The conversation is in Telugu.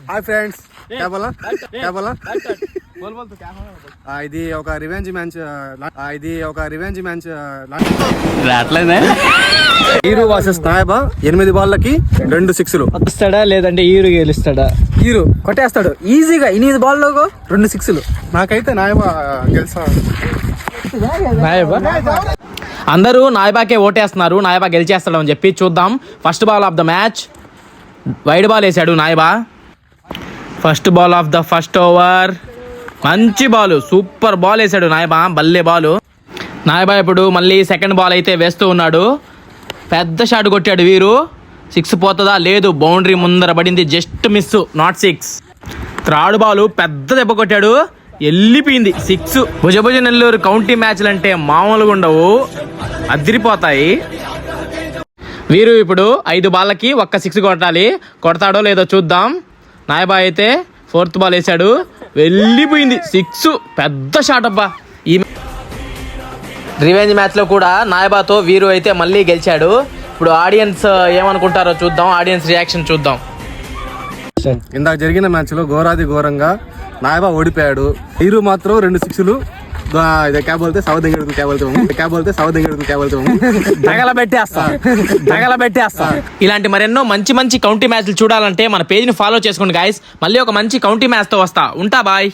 హాయ్ ఫ్రెండ్స్, ఇది ఒక రివెంజ్ మ్యాచ్. హీరో వర్సెస్ నాయబా. 8 బాళ్ళకి 2 సిక్స్లు వస్తాడా లేదంటే హీరో గెలుస్తాడా? హీరో కొట్టేస్తాడు ఈజీగా. 8 బాల్లో 2 సిక్స్లు. నాకైతే నాయబా గెలుస్తా. అందరూ నాయబాకే ఓటేస్తున్నారు, నాయబా గెలిచేస్తాడు అని చెప్పి. చూద్దాం. First ball of the match wide ball వేసాడు నాయబా. First ball of the first over. మంచి బాల్, సూపర్ బాల్ వేసాడు నాయబా, బల్లే బాల్. నాయబా ఇప్పుడు మళ్ళీ సెకండ్ బాల్ అయితే వేస్తూ ఉన్నాడు. పెద్ద షాట్ కొట్టాడు వీరు. 6 పోతుందా? లేదు, బౌండరీ ముందర పడింది, just miss, not 6. Third ball పెద్ద దెబ్బ కొట్టాడు, వెళ్ళిపోయింది, 6. భుజభుజ నెల్లూరు కౌంటీ మ్యాచ్లు అంటే మామూలుగా ఉండవు, అదిరిపోతాయి. వీరు ఇప్పుడు 5 బాళ్ళకి 1 6 కొట్టాలి. కొడతాడో లేదో చూద్దాం. నాయబా అయితే 4th బాల్ వేసాడు, వెళ్ళిపోయింది, 6. పెద్ద షాట్ అబ్బా. ఈ రివెంజ్ మ్యాచ్లో కూడా నాయబాతో వీరు అయితే మళ్ళీ గెలిచాడు. ఇప్పుడు ఆడియన్స్ ఏమనుకుంటారో చూద్దాం, ఆడియన్స్ రియాక్షన్ చూద్దాం. ఇందాక జరిగిన మ్యాచ్ లో ఘోరాది ఘోరంగా నాయబా ఓడిపోయాడు. హీరో మాత్రం 2 సిక్స్లు. తగలబెట్టేస్తా. ఇలాంటి మరెన్నో మంచి మంచి కౌంటీ మ్యాచ్లు చూడాలంటే మన పేజ్ ని ఫాలో చేసుకోండి గాయస్. మళ్ళీ ఒక మంచి కౌంటీ మ్యాచ్ తో వస్తా. ఉంటా, బాయ్.